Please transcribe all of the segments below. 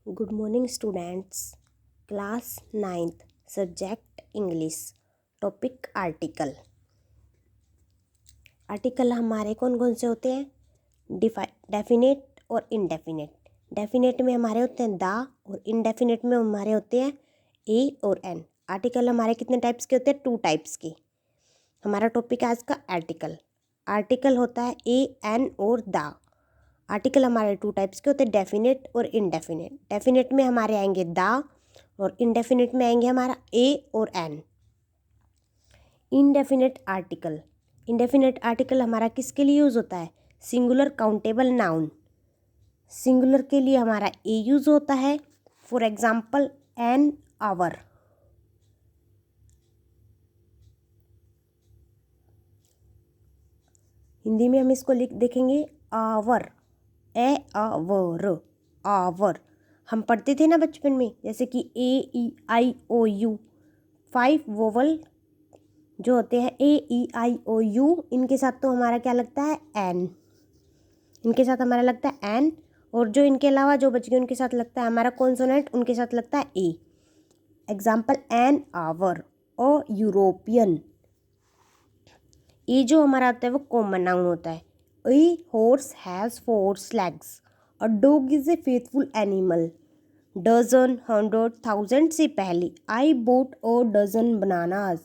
Good morning students. Class 9th subject English. Topic article. Article हमारे कौन कौन से होते हैं? डेफिनेट और इनडेफिनेट। डेफिनेट में हमारे होते हैं द और इनडेफिनेट में हमारे होते हैं ए और एन। आर्टिकल हमारे कितने टाइप्स के होते हैं? 2 टाइप्स के। हमारा टॉपिक है आज का आर्टिकल। आर्टिकल होता है ए, एन और द। आर्टिकल हमारे 2 टाइप्स के होते हैं, डेफिनेट और इनडेफिनेट। डेफिनेट में हमारे आएंगे द और इनडेफिनेट में आएंगे हमारा ए और an. Indefinite article. Indefinite article हमारा किसके लिए यूज़ होता है? Singular countable noun. सिंगुलर के लिए हमारा ए यूज़ होता है। For example an hour. Hindi में हम इसको देखेंगे आवर, ए आवर, आवर। हम पढ़ते थे ना बचपन में, जैसे कि ए ई आई ओ यू, 5 वोवल जो होते हैं ए ई आई ओ यू, इनके साथ तो हमारा क्या लगता है? एन। इनके साथ हमारा लगता है एन, और जो इनके अलावा जो बच गए उनके साथ लगता है हमारा कॉन्सोनेंट, उनके साथ लगता है ए। एग्जाम्पल एन आवर और यूरोपियन। ये जो हमारा होता है वो कॉमन नाउन होता है। A horse has 4 legs। A dog is a faithful animal. Dozen, 100, 1000 से पहले I bought a dozen bananas.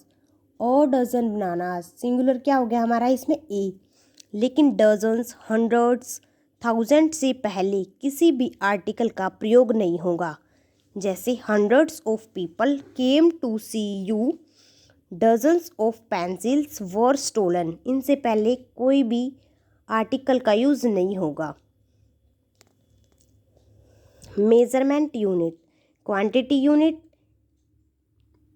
A dozen bananas singular क्या हो गया हमारा इसमें? ए। लेकिन डजन्स, हंड्रेड्स, 1000 से पहले किसी भी आर्टिकल का प्रयोग नहीं होगा। जैसे hundreds of people came to see you. Dozens of pencils were stolen. इनसे पहले कोई भी आर्टिकल का यूज़ नहीं होगा। Measurement unit, quantity unit.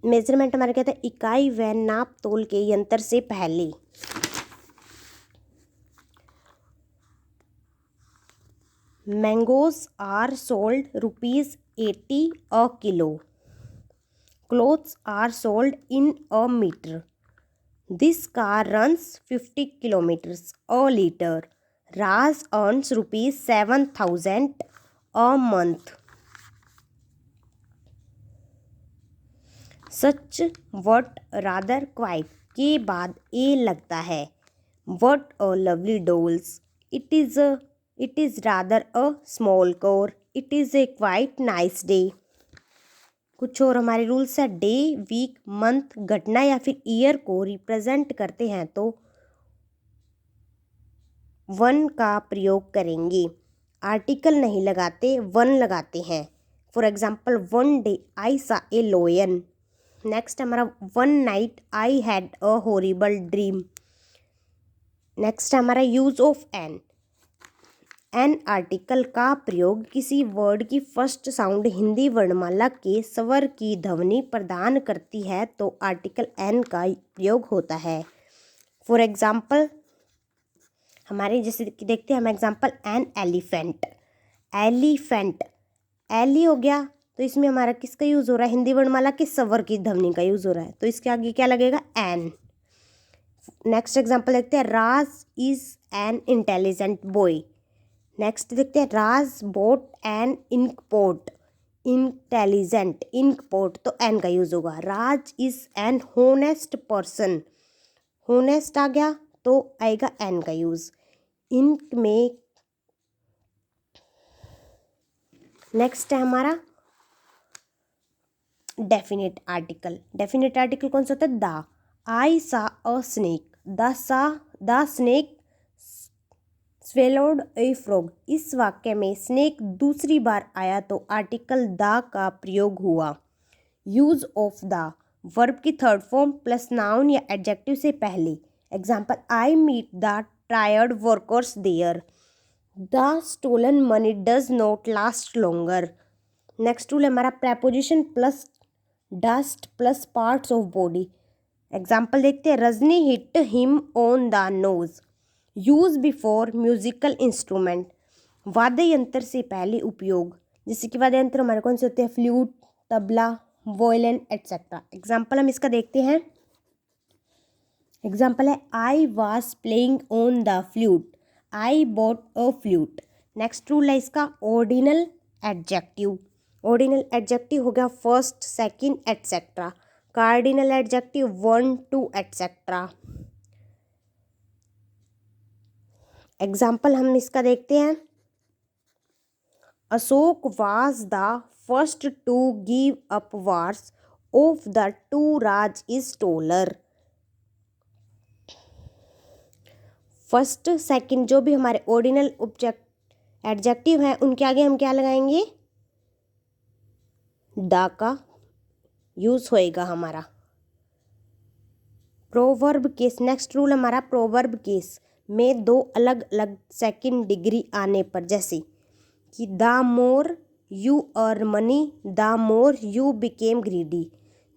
Measurement हमारा कहता है इकाई व नाप तोल के यंत्र से पहले। Mangoes are sold ₹80 a kilo। Clothes are sold in a meter। This car runs 50 kilometers a liter। Raj earns ₹7,000 a month। Such, what, rather, quite के बाद ए लगता है। What a lovely dolls. It is rather a small core. It is a quite nice day. कुछ और हमारे rules है। Day, week, month, घटना या फिर ईयर को रिप्रेजेंट करते हैं तो वन का प्रयोग करेंगे। आर्टिकल नहीं लगाते, वन लगाते हैं। For example one day I saw a lion. Next हमारा one night I had a horrible dream. Next हमारा use of an. An article का प्रयोग किसी वर्ड की फर्स्ट साउंड हिंदी वर्णमाला के स्वर की ध्वनि प्रदान करती है तो आर्टिकल एन का प्रयोग होता है। फॉर एग्जाम्पल हमारे जैसे कि देखते हैं हम एग्जाम्पल एन एलिफेंट। एलिफेंट, एली हो गया तो इसमें हमारा किसका यूज़ हो रहा है? हिंदी वर्णमाला के स्वर की ध्वनि का यूज़ हो रहा है, तो इसके आगे क्या लगेगा? एन। नेक्स्ट एग्जाम्पल देखते हैं। Raj is an intelligent boy. Next देखते हैं। Raj bought an ink pot. Intelligent, ink pot, तो एन का यूज़ होगा। Raj is an honest person. Honest आ गया तो आएगा एन का यूज़। इंक में नेक्स्ट है हमारा डेफिनेट आर्टिकल। डेफिनेट आर्टिकल कौन सा होता है? द। आई सा अ snake. The snake swallowed A frog. इस वाक्य में स्नेक दूसरी बार आया तो आर्टिकल द का प्रयोग हुआ। यूज ऑफ द, वर्ब की थर्ड फॉर्म प्लस नाउन या एडजेक्टिव से पहले। Example I met the tired workers there. The stolen money does not last longer. Next rule हमारा preposition plus dust plus parts of body. Example देखते हैं। Rajni hit him on the nose. Use before musical instrument, वाद्य यंत्र से पहले उपयोग। जैसे कि वाद्य यंत्र हमारे कौन से होते हैं? Flute, tabla, violin etcetera. Example हम इसका देखते हैं। एग्जाम्पल है I was playing on the flute. I bought a flute. Next rule है इसका ऑर्डिनल एडजेक्टिव। ऑर्डिनल एडजेक्टिव हो गया first, second, etcetera. Cardinal adjective 1, 2 etcetera. Example हम इसका देखते हैं। Ashok was the first to give up wars of the two Raj is taller. First second जो भी हमारे ऑर्डिनल एडजेक्टिव हैं उनके आगे हम क्या लगाएंगे, द का यूज होएगा हमारा। प्रोवर्ब केस, नेक्स्ट रूल हमारा प्रोवर्ब केस में दो अलग अलग सेकंड डिग्री आने पर, जैसे कि the more you earn money the more you became greedy.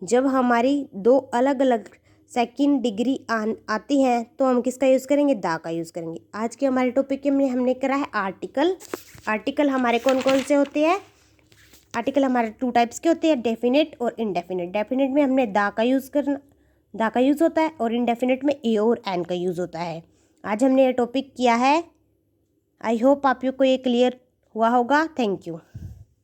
जब हमारी दो अलग अलग सेकंड डिग्री आती हैं तो हम किसका यूज़ करेंगे, द का यूज़ करेंगे। आज के हमारे टॉपिक में हमने करा है आर्टिकल। आर्टिकल हमारे कौन कौन से होते हैं, आर्टिकल हमारे 2 टाइप्स के होते हैं, डेफिनेट और इनडेफिनेट। डेफिनेट में हमने द का यूज़ होता है और इनडेफिनेट में ए और एन का यूज़ होता है। आज हमने ये टॉपिक किया है। आई होप आप को ये क्लियर हुआ होगा। Thank you.